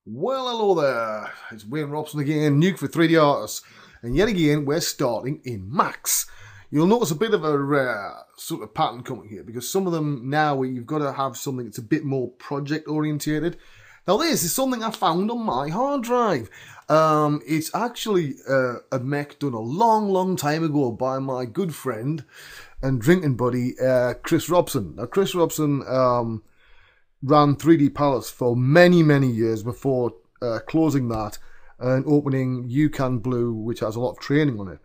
Well, hello there. It's Wayne Robson again, Nuke for 3D Artists, and yet again we're starting in Max. You'll notice a bit of a sort of pattern coming here because some of them now where you've got to have something that's a bit more project orientated. Now this is something I found on my hard drive. It's actually a mech done a long time ago by my good friend and drinking buddy Chris Robson. Now Chris Robson ran 3D Palace for many years before closing that and opening UCAN Blue, which has a lot of training on it.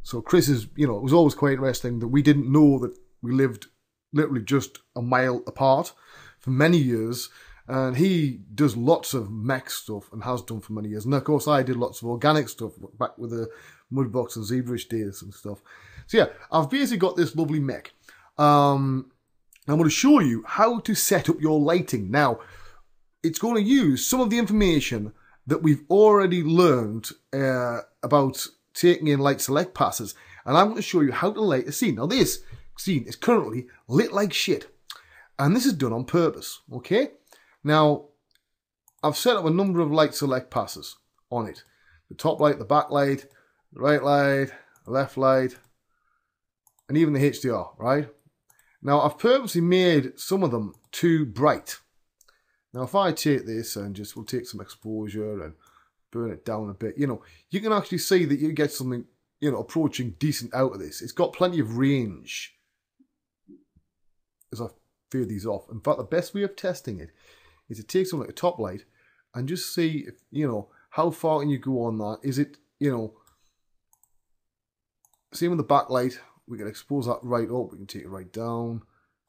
So Chris is, it was always quite interesting that we didn't know that we lived literally just a mile apart for many years. And he does lots of mech stuff and has done for many years. And of course I did lots of organic stuff back with the Mudbox and Zebrafish days and stuff. So yeah, I've basically got this lovely mech. I'm going to show you how to set up your lighting. Now, it's going to use some of the information that we've already learned about taking in light select passes. And I'm going to show you how to light a scene. Now, this scene is currently lit like shit. And this is done on purpose, okay? Now, I've set up a number of light select passes on it. The top light, the back light, the right light, the left light, and even the HDR, right? Now, I've purposely made some of them too bright. Now, if I take this and we'll take some exposure and burn it down a bit, you can actually see that you get something, approaching decent out of this. It's got plenty of range as I fade these off. In fact, the best way of testing it is to take something like a top light and just see if, how far can you go on that? Is it, same with the backlight. We can expose that right up. We can take it right down.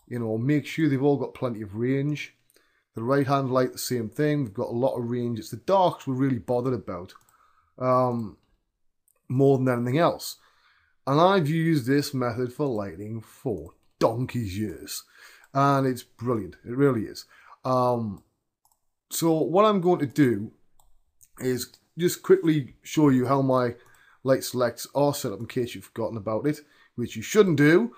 Make sure they've all got plenty of range. The right-hand light, the same thing. We've got a lot of range. It's the darks we're really bothered about more than anything else. And I've used this method for lighting for donkey's years. And it's brilliant. It really is. So what I'm going to do is just quickly show you how my light selects are set up in case you've forgotten about it, which you shouldn't do.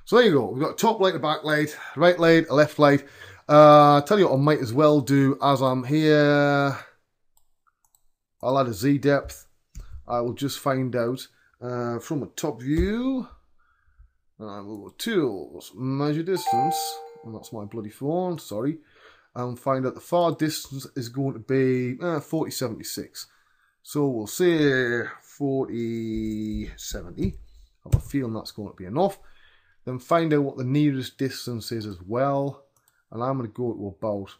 So there you go. We've got a top light, a back light, right light, a left light. I'll tell you what I might as well do as I'm here. I'll add a Z depth. I will just find out from a top view. I will go tools, measure distance. And that's my bloody phone, sorry. And find out the far distance is going to be 4076. So we'll say 4070. I have a feeling that's going to be enough. Then find out what the nearest distance is as well. And I'm going to go to about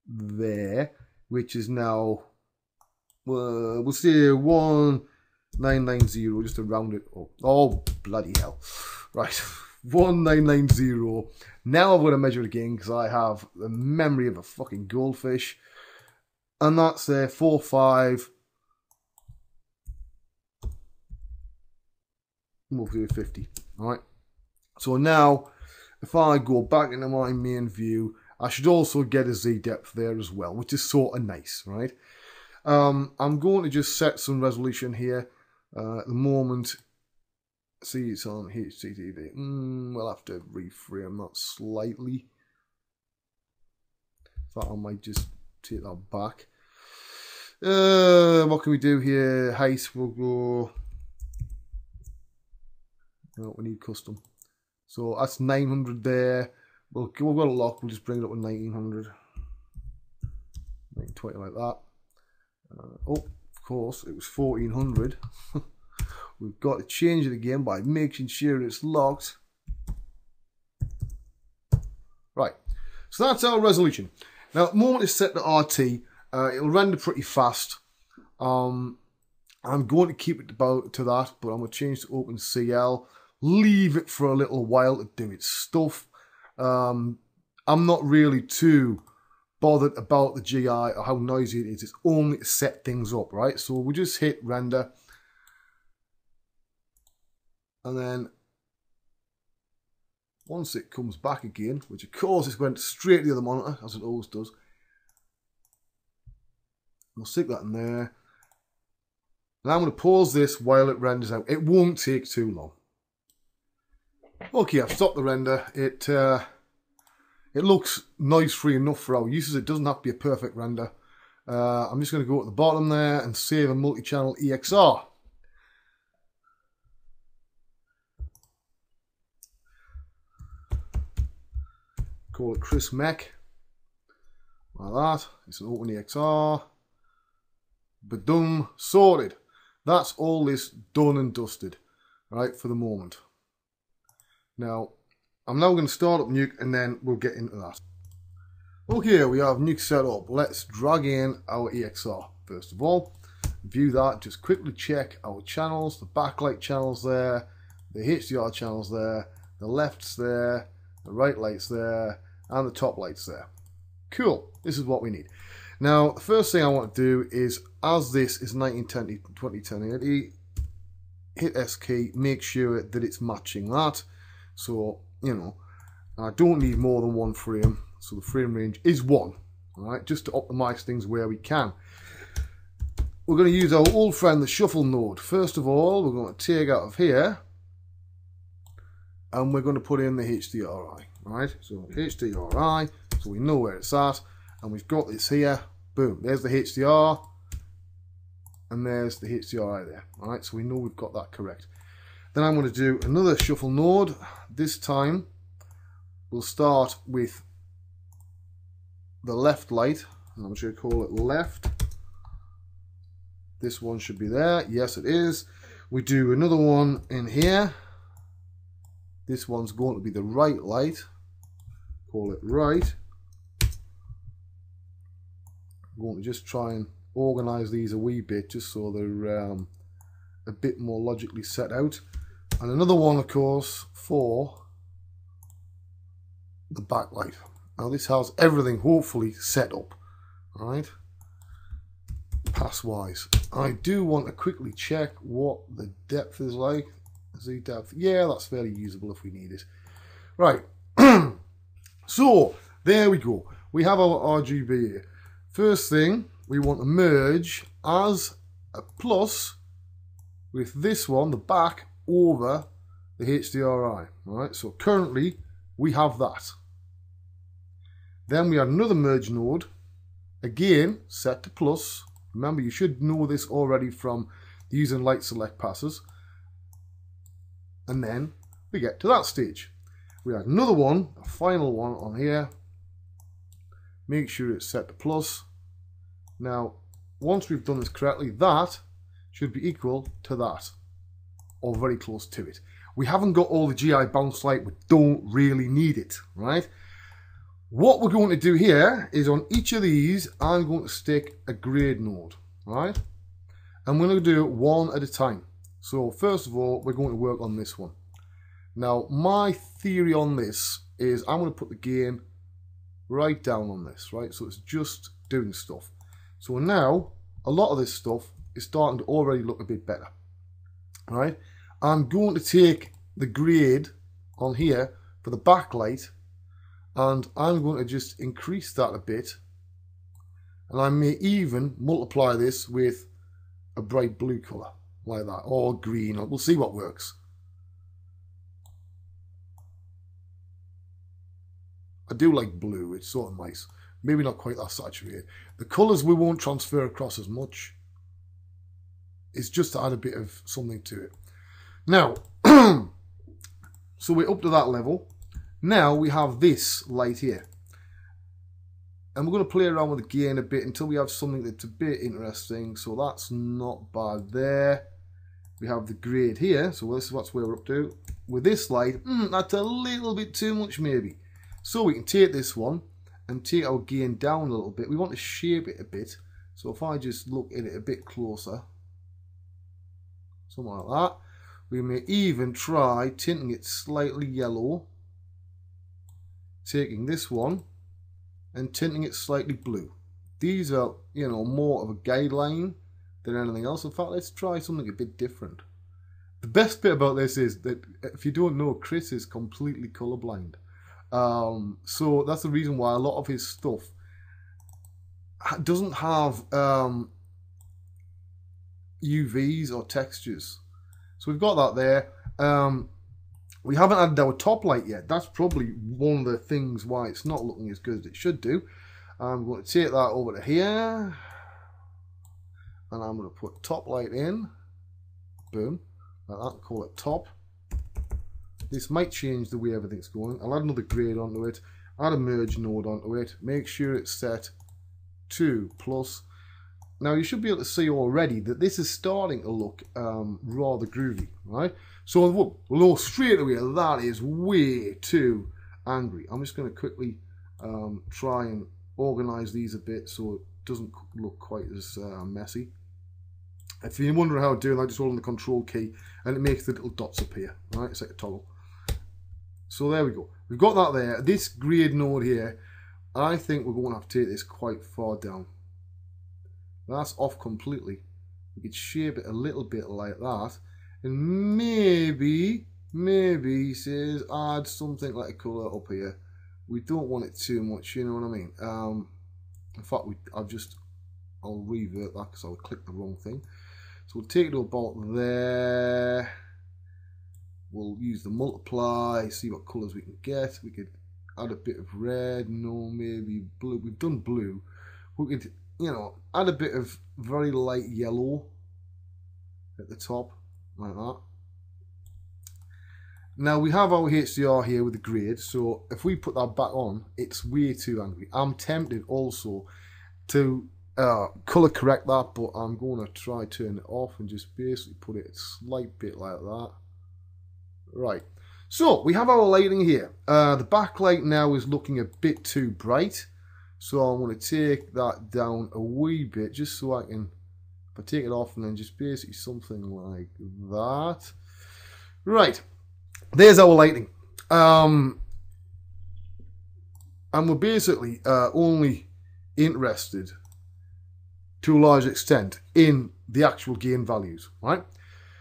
there, which is now, we'll say 1990, just to round it up. Oh, bloody hell. Right, 1990. Now I'm going to measure it again because I have the memory of a fucking goldfish. And that's 45. We'll do 50. Alright. So now, if I go back into my main view, I should also get a Z depth there as well, which is sort of nice, right? I'm going to just set some resolution here. At the moment, see it's on HDTV. We'll have to reframe that slightly. In fact, I might just take that back. What can we do here? Height, we'll go... No, we need custom. So that's 900 there. We've got a lock. We'll just bring it up to 1900. 1920 like that. Of course, it was 1400. We've got to change it again by making sure it's locked. Right. So that's our resolution. Now, at the moment it's set to RT. It'll render pretty fast. I'm going to keep it about to that, but I'm going to change to OpenCL. Leave it for a little while to do its stuff. I'm not really too bothered about the GI or how noisy it is. It's only to set things up, right? So we just hit render. And then once it comes back again, which of course is went straight to the other monitor, as it always does. We'll stick that in there. And I'm going to pause this while it renders out. It won't take too long. Okay, I've stopped the render. It looks noise free enough for our uses. It doesn't have to be a perfect render. I'm just going to go at the bottom there and save a multi-channel EXR. Call it Chris Mech. Like that. It's an open EXR. Badum, sorted. That's all this done and dusted, right, for the moment. Now, I'm now going to start up Nuke and then we'll get into that. Okay, we have Nuke set up. Let's drag in our EXR. First of all, view that, just quickly check our channels, the backlight channels there, the HDR channels there, the left's there, the right light's there, and the top light's there. Cool, this is what we need. Now, the first thing I want to do is, as this is 1920 1080, hit S key, make sure that it's matching that. So, you know, I don't need more than one frame, so the frame range is 1, alright, just to optimize things where we can. We're going to use our old friend, the shuffle node. First of all, we're going to take out of here, and we're going to put in the HDRI, right? So HDRI, so we know where it's at, and we've got this here. Boom, there's the HDR, and there's the HDRI there. Alright, so we know we've got that correct. Then I'm going to do another shuffle node. This time, we'll start with the left light. I'm just going to call it left. This one should be there. Yes, it is. We do another one in here. This one's going to be the right light. Call it right. I'm going to just try and organize these a wee bit just so they're a bit more logically set out. And another one, of course, for the backlight. Now this has everything hopefully set up. Alright. Pass wise. I do want to quickly check what the depth is like. Z depth. Yeah, that's fairly usable if we need it. Right. So, there we go. We have our RGB here. First thing, we want to merge as a plus with this one, the back, over the HDRI. Alright, so currently we have that. Then we have another merge node, again set to plus. Remember, you should know this already from using light select passes. And then we get to that stage. We have another one, a final one on here. Make sure it's set to plus. Now, once we've done this correctly, that should be equal to that, or very close to it. We haven't got all the GI bounce light, we don't really need it, right? What we're going to do here is on each of these, I'm going to stick a grade node, right? And we're going to do it one at a time. So first of all, we're going to work on this one. Now, my theory on this is I'm going to put the gain right down on this, right? So it's just doing stuff. So now, a lot of this stuff is starting to already look a bit better, all right? I'm going to take the grade on here for the backlight, and I'm going to just increase that a bit, and I may even multiply this with a bright blue colour, like that, or green, we'll see what works. I do like blue, it's sort of nice. Maybe not quite that saturated. The colours we won't transfer across as much. It's just to add a bit of something to it. Now, so we're up to that level. Now we have this light here. And we're going to play around with the gain a bit until we have something that's a bit interesting. So that's not bad there. We have the grade here. So this is what's where we're up to. With this light, that's a little bit too much maybe. So we can take this one and take our gain down a little bit. We want to shape it a bit. So if I just look at it a bit closer, something like that. We may even try tinting it slightly yellow. Taking this one and tinting it slightly blue. These are, you know, more of a guideline than anything else. In fact, let's try something a bit different. The best bit about this is that if you don't know, Chris is completely colorblind. So that's the reason why a lot of his stuff doesn't have UVs or textures. So we've got that there. We haven't added our top light yet. That's probably one of the things why it's not looking as good as it should do. I'm going to take that over to here. And I'm going to put top light in. Boom. Like that, call it top. This might change the way everything's going. I'll add another grade onto it. Add a merge node onto it. Make sure it's set to plus. Now you should be able to see already that this is starting to look rather groovy, right? So we'll know straight away that is way too angry. I'm just going to quickly try and organize these a bit so it doesn't look quite as messy. If you're wondering how to do it, I just hold on the control key and it makes the little dots appear, right? It's like a toggle. So there we go. We've got that there. This grade node here, I think we're going to have to take this quite far down. That's off completely. We could shape it a little bit like that. And maybe he says add something like a colour up here. We don't want it too much, you know what I mean? In fact, I'll revert that because I would click the wrong thing. So we'll take it to about there. We'll use the multiply, see what colours we can get. We could add a bit of red, no, maybe blue. We've done blue. We could, you know, add a bit of very light yellow at the top, like that. Now we have our HDR here with the grade, so if we put that back on, it's way too angry. I'm tempted also to colour correct that, but I'm going to try turn it off and just basically put it a slight bit like that. Right, so we have our lighting here. The backlight now is looking a bit too bright, so I'm going to take that down a wee bit just so I can, if I take it off and then just basically something like that. Right, there's our lighting. And we're basically only interested to a large extent in the actual gain values, right?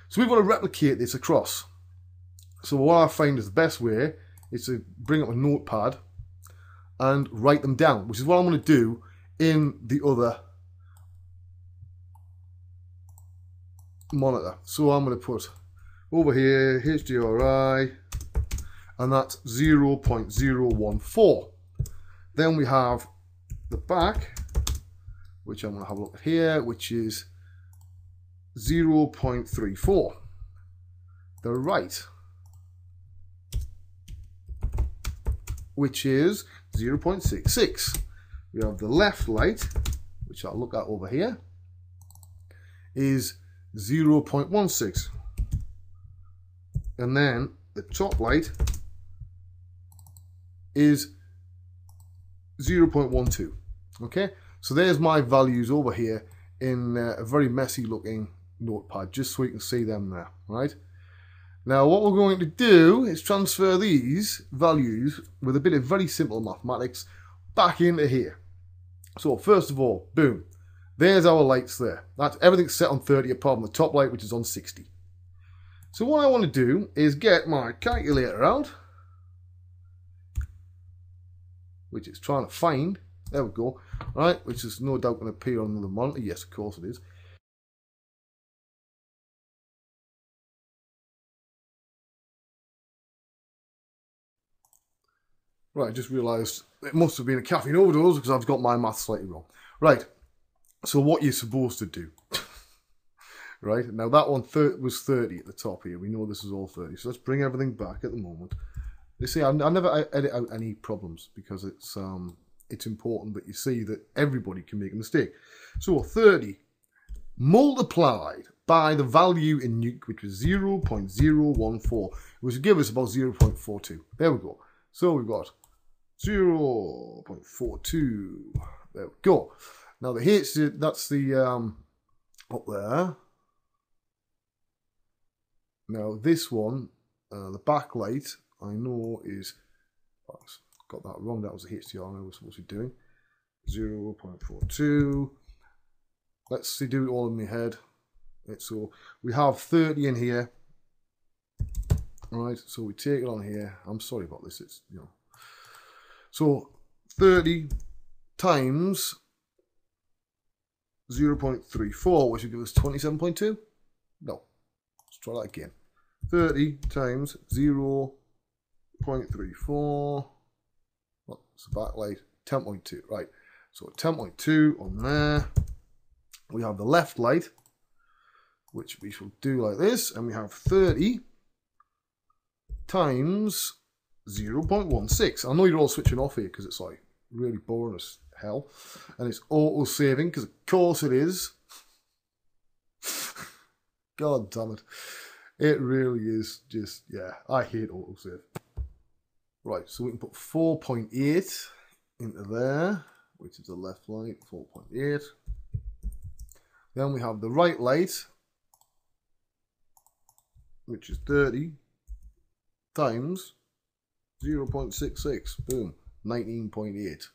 So we've got to replicate this across. So what I find is the best way is to bring up a notepad and write them down, which is what I'm going to do in the other monitor. So I'm going to put over here HDRI, and that's 0.014. Then we have the back, which I'm going to have a look at here, which is 0.34. The right, which is 0.66. We have the left light, which I'll look at over here, is 0.16. And then the top light is 0.12. Okay, so there's my values over here in a very messy looking notepad, just so you can see them there, right? Now what we're going to do is transfer these values with a bit of very simple mathematics back into here. So first of all, boom, there's our lights there. That's everything's set on 30 apart from the top light, which is on 60. So what I want to do is get my calculator out, which it's trying to find. There we go. Right, which is no doubt going to appear on the monitor. Yes, of course it is. Right, I just realised it must have been a caffeine overdose because I've got my maths slightly wrong. Right, so what you're supposed to do. Right, now that one was 30 at the top here. We know this is all 30. So let's bring everything back at the moment. You see, I never edit out any problems because it's important that you see that everybody can make a mistake. So 30 multiplied by the value in nuke, which was 0.014, which would give us about 0.42. There we go. So we've got 0.42. There we go. Now the H, that's the up there. Now this one, the backlight, I know is, oh, got that wrong, that was the HDR I was supposed to be doing. 0.42. Let's see, do it all in my head. So we have 30 in here. Right, so we take it on here. I'm sorry about this, it's, you know. So 30 times 0.34, which would give us 27.2. No. Let's try that again. 30 times 0.34. What's the backlight? 10.2. Right. So 10.2 on there. we have the left light, which we shall do like this, and we have 30 times 0.16. I know you're all switching off here because it's like really boring as hell, and it's auto saving because of course it is. God damn it. It really is just, yeah, I hate autosave. Right, so we can put 4.8 into there, which is the left light, 4.8. Then we have the right light, which is 30 times 0.66. Boom, 19.8.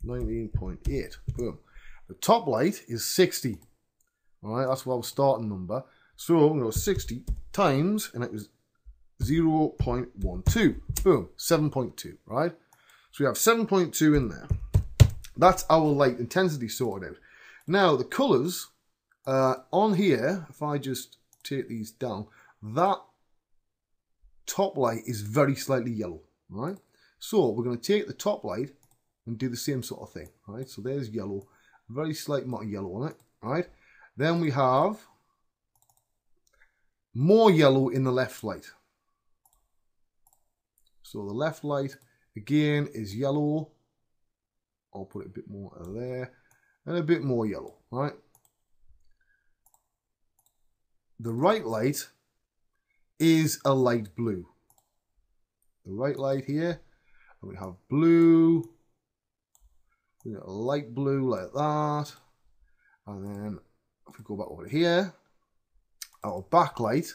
19.8. Boom. The top light is 60. All right, that's our starting number. So we're going to go 60 times, and it was 0.12. Boom, 7.2, right? So we have 7.2 in there. That's our light intensity sorted out. Now, the colours on here, if I just take these down, that top light is very slightly yellow, right? So we're going to take the top light and do the same sort of thing, right? So there's yellow, very slight amount of yellow on it, right? Then we have more yellow in the left light. So the left light, again, is yellow. I'll put it a bit more there, and a bit more yellow, right? The right light is a light blue. The right light here, and we have blue, we got a light blue like that, and then if we go back over here, our backlight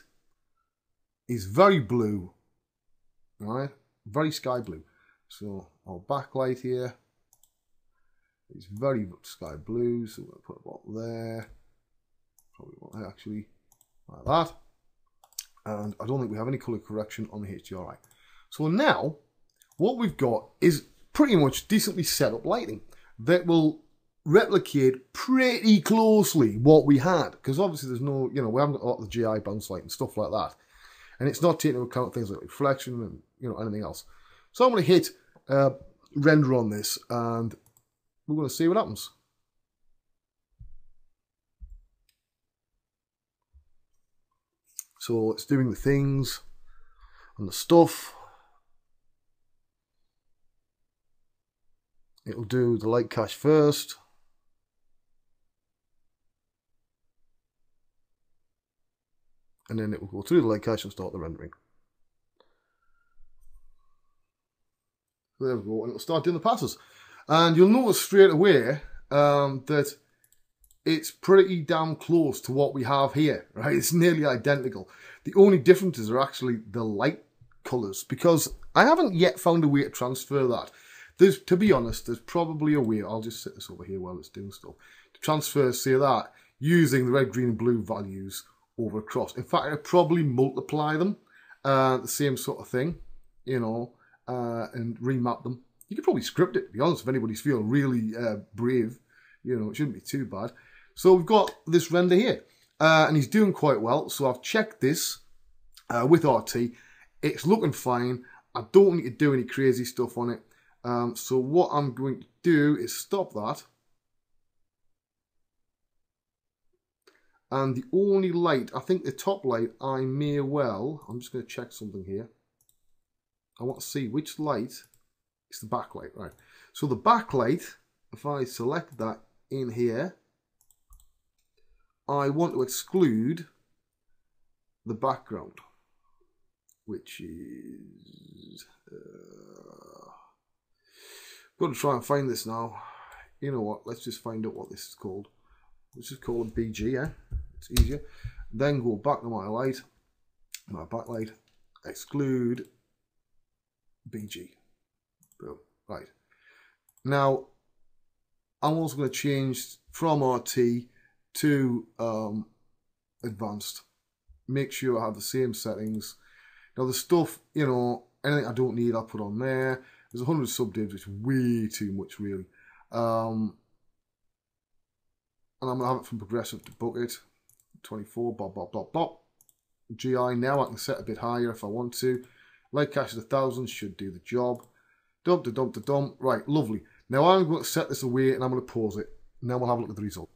is very blue, right? Very sky blue. So our backlight here is very sky blue, so we'll put it about there. Probably won't actually, like that. And I don't think we have any color correction on the HDRI. So now, what we've got is pretty much decently set up lighting that will replicate pretty closely what we had. Because obviously there's no, you know, we haven't got a lot of the GI bounce light and stuff like that. And it's not taking into account things like reflection and, you know, anything else. So I'm going to hit render on this, and we're going to see what happens. So it's doing the things and the stuff. It'll do the light cache first. And then it will go through the light cache and start the rendering. So there we go, and it'll start doing the passes. And you'll notice straight away that it's pretty damn close to what we have here, right? It's nearly identical. The only differences are actually the light colours, because I haven't yet found a way to transfer that. To be honest, there's probably a way, I'll just set this over here while it's doing stuff, to transfer, say that, using the red, green and blue values over across. In fact, I'd probably multiply them, the same sort of thing, you know, and remap them. You could probably script it, to be honest, if anybody's feeling really brave. You know, it shouldn't be too bad. So we've got this render here, and he's doing quite well. So I've checked this with RT. It's looking fine. I don't need to do any crazy stuff on it. So what I'm going to do is stop that. And the only light, I think the top light, I may well, I'm just going to check something here. I want to see which light is the backlight, right? So the backlight, if I select that in here, I want to exclude the background, which is... I've got to try and find this now. You know what, let's just find out what this is called. Let's just call it BG, yeah? It's easier. Then go back to my light, my backlight, exclude BG. Boom. Right. Now, I'm also going to change from RT to advanced. Make sure I have the same settings. Now, the stuff, you know, anything I don't need, I'll put on there. There's 100 subdivs, which is way too much, really. And I'm going to have it from progressive to bucket. 24, bop, bop, bop, bop. GI, now I can set a bit higher if I want to. Light cache is 1000, should do the job. Dump to dump to dump. Right, lovely. Now I'm going to set this away and I'm going to pause it. Now we'll have a look at the result.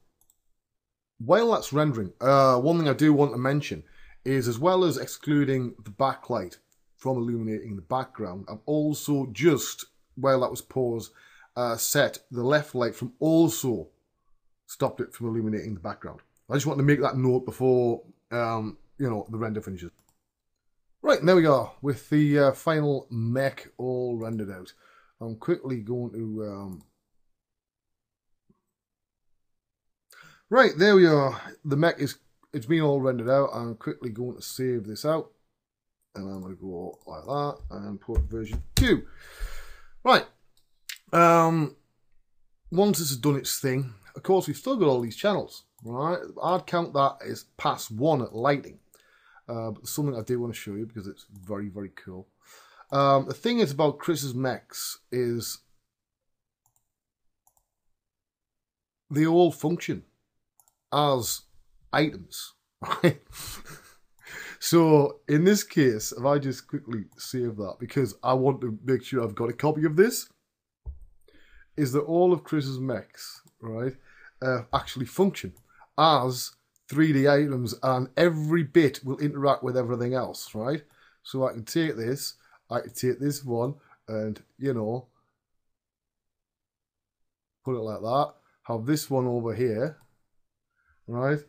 While that's rendering, one thing I do want to mention is, as well as excluding the backlight from illuminating the background, I've also just, while that was paused, set the left light from also stopped it from illuminating the background. I just want to make that note before, the render finishes. Right, there we go, with the final mech all rendered out. I'm quickly going to... Right, there we are. The mech it's been all rendered out. I'm quickly going to save this out. And I'm going to go like that and put version 2. Right. Once this has done its thing, of course, we've still got all these channels. Right? I'd count that as pass 1 at lighting. But something I do want to show you because it's very, very cool. The thing is about Chris's mechs is they all function as items, right? So in this case, if I just quickly save that, because I want to make sure I've got a copy of this, is that all of Chris's mechs, right, actually function as 3D items, and every bit will interact with everything else, right? So I can take this one and, put it like that, have this one over here, right,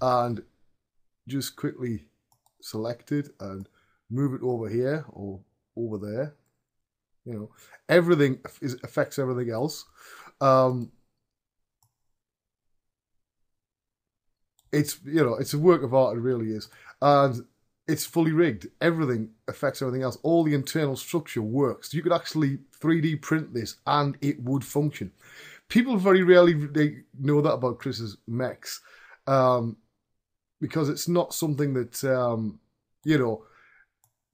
and just quickly select it and move it over here or over there. Everything affects everything else. It's a work of art, it really is, and it's fully rigged. Everything affects everything else. All the internal structure works. You could actually 3D print this and it would function. People very rarely know that about Chris's mechs. Because it's not something that,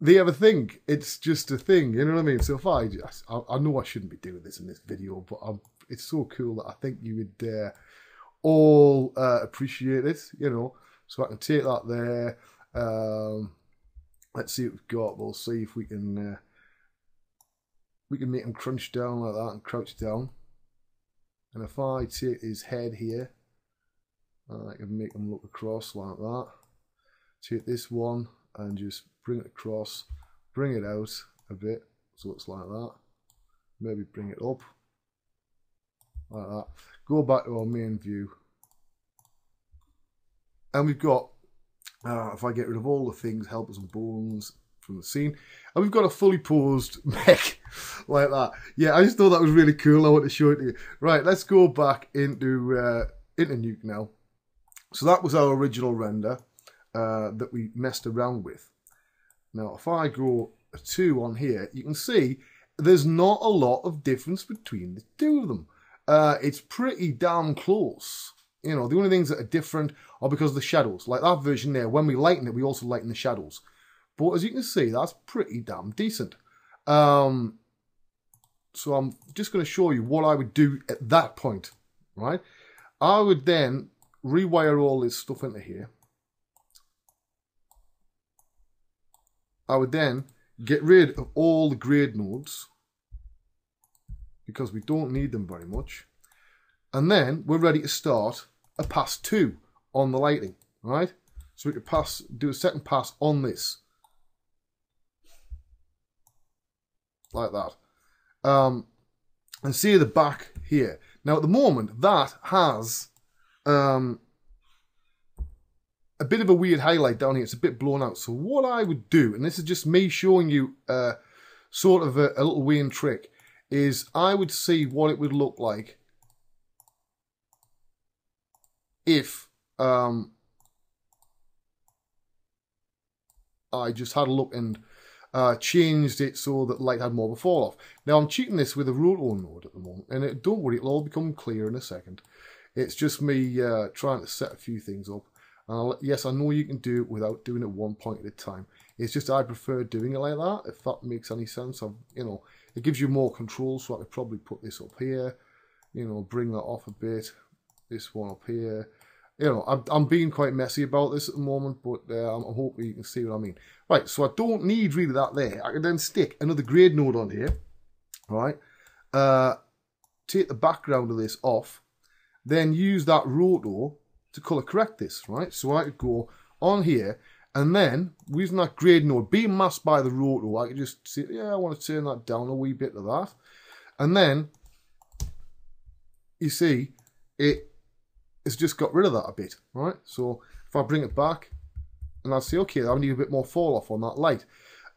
they ever think. It's just a thing, you know what I mean? So if I know I shouldn't be doing this in this video, but it's so cool that I think you would all appreciate it, So I can take that there. Let's see what we've got. We'll see if we can make him crunch down like that and crouch down. And if I take his head here, I can make them look across like that. Take this one and just bring it across, bring it out a bit so it's like that. Maybe bring it up like that. Go back to our main view. And we've got, if I get rid of all the things, helpers and bones from the scene, and we've got a fully posed mech like that. Yeah, I just thought that was really cool. I want to show it to you. Right, let's go back into Nuke now. So that was our original render that we messed around with. Now, if I go a 2 on here, you can see there's not a lot of difference between the two of them. It's pretty damn close. The only things that are different are because of the shadows. Like that version there, when we lighten it, we also lighten the shadows. But as you can see, that's pretty damn decent. So I'm just going to show you what I would do at that point, right? I would then rewire all this stuff into here. I would then get rid of all the grade nodes because we don't need them very much. And then we're ready to start a pass 2 on the lighting, right? So we could do a second pass on this. Like that. And see the back here. Now at the moment that has a bit of a weird highlight down here. It's a bit blown out. So what I would do, and this is just me showing you sort of a little Wayne trick, is I would see what it would look like if I just had a look and changed it so that light had more of a fall off. Now I'm cheating this with a roto node at the moment, and don't worry, it'll all become clear in a second. It's just me trying to set a few things up. Yes, I know you can do it without doing it one point at a time. It's just I prefer doing it like that, if that makes any sense. It gives you more control, so I could probably put this up here, bring that off a bit, this one up here. I'm being quite messy about this at the moment, but I'm hoping you can see what I mean. Right, so I don't need really that there. I can then stick another grade node on here, right? Take the background of this off, then use that roto to color correct this, right? So I could go on here, and then using that grade node, being masked by the roto, I could just say, yeah, I want to turn that down a wee bit of that. And then you see it's just got rid of that a bit, right? So if I bring it back and I say, okay, I need a bit more fall off on that light.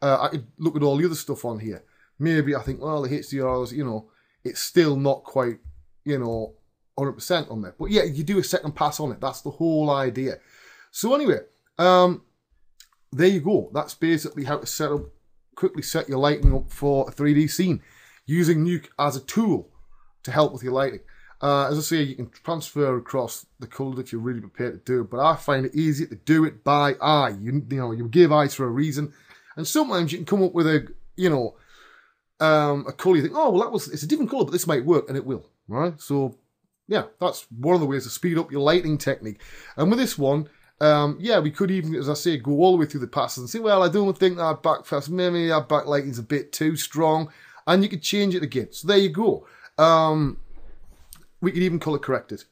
I could look at all the other stuff on here. Maybe I think, well, the HDRs, you know, it's still not quite, you know, 100% on there. But yeah, you do a second pass on it. That's the whole idea. So anyway, there you go. That's basically how to quickly set your lighting up for a 3D scene using Nuke as a tool to help with your lighting. As I say, you can transfer across the colours if you're really prepared to do it, but I find it easier to do it by eye. You know, you give eyes for a reason, and sometimes you can come up with a, you know, a colour you think, oh, well, it's a different colour, but this might work, and it will, right? So, yeah, that's one of the ways to speed up your lighting technique. And with this one, yeah, we could even, as I say, go all the way through the passes and say, well, I don't think that backpass, maybe that backlighting's a bit too strong, and you could change it again. So there you go. We could even color correct it.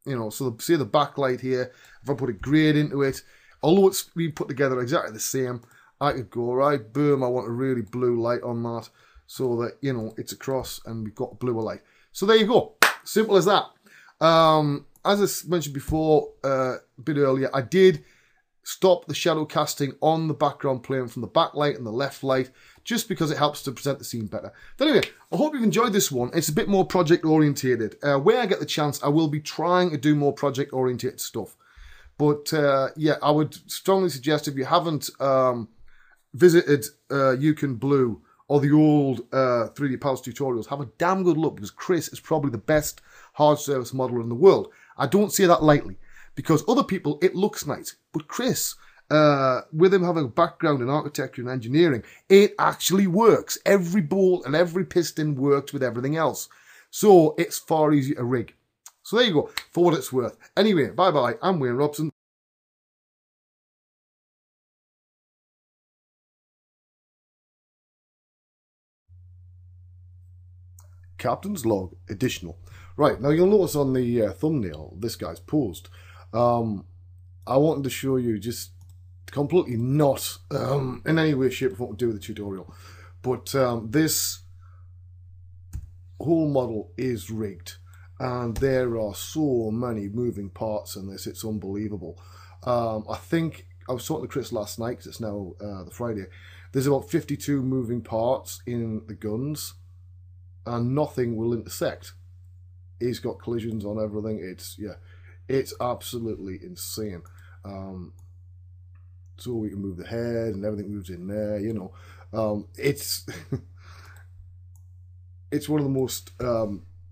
You know, so say the backlight here, if I put a grade into it, although it's been put together exactly the same, I could go, right, boom, I want a really blue light on that, so that, you know, it's across and we've got a bluer light. So there you go. Simple as that. As I mentioned before, a bit earlier, I did stop the shadow casting on the background plane from the backlight and the left light, just because it helps to present the scene better. But anyway, I hope you've enjoyed this one. It's a bit more project orientated. Where I get the chance, I will be trying to do more project orientated stuff. But yeah, I would strongly suggest, if you haven't visited YouCan Blue or the old 3D Pals tutorials, have a damn good look, because Chris is probably the best hard surface modeler in the world. I don't say that lightly, because other people, it looks nice. But Chris, with him having a background in architecture and engineering, it actually works. Every bolt and every piston works with everything else. So it's far easier to rig. So there you go, for what it's worth. Anyway, bye-bye. I'm Wayne Robson. Captain's Log Additional. Right, now you'll notice on the thumbnail, this guy's posed. I wanted to show you, just completely not in any way, shape, or form to do with the tutorial, but this whole model is rigged, and there are so many moving parts in this, it's unbelievable. I think, I was talking to Chris last night, because it's now the Friday, there's about 52 moving parts in the guns, and nothing will intersect. He's got collisions on everything. It's, yeah, it's absolutely insane. So we can move the head and everything moves in there, you know. It's it's one of the most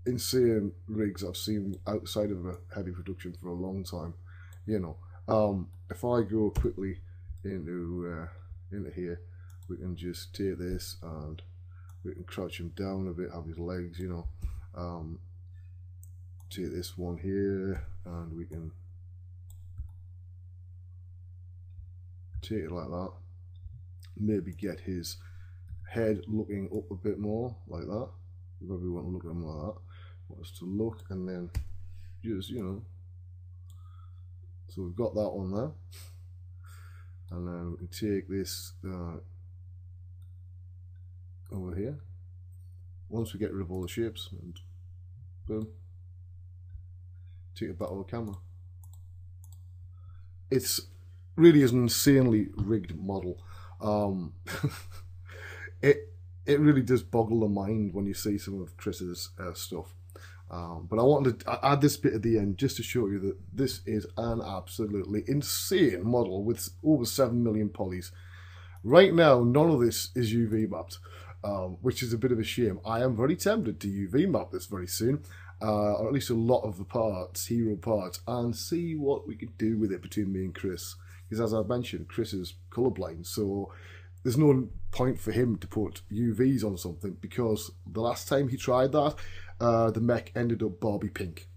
insane rigs I've seen outside of a heavy production for a long time, you know. If I go quickly into here, we can just take this and we can crouch him down a bit, have his legs, you know. Take this one here and we can take it like that. Maybe get his head looking up a bit more like that. If we want to look at him like that, want us to look, and then just, you know. So we've got that one there, and then we can take this over here. Once we get rid of all the shapes, and boom, take it back to the camera. It's really is an insanely rigged model. It really does boggle the mind when you see some of Chris's stuff. But I wanted to add this bit at the end just to show you that this is an absolutely insane model with over 7 million polys. Right now, none of this is UV mapped, which is a bit of a shame. I am very tempted to UV map this very soon, or at least a lot of the parts, hero parts, and see what we can do with it between me and Chris. Because as I mentioned, Chris is colourblind, so there's no point for him to put UVs on something, because the last time he tried that, the mech ended up Barbie pink,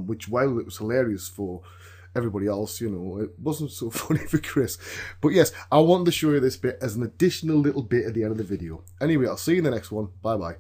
which, while it was hilarious for everybody else, you know, it wasn't so funny for Chris. But yes, I wanted to show you this bit as an additional little bit at the end of the video. Anyway, I'll see you in the next one. Bye bye.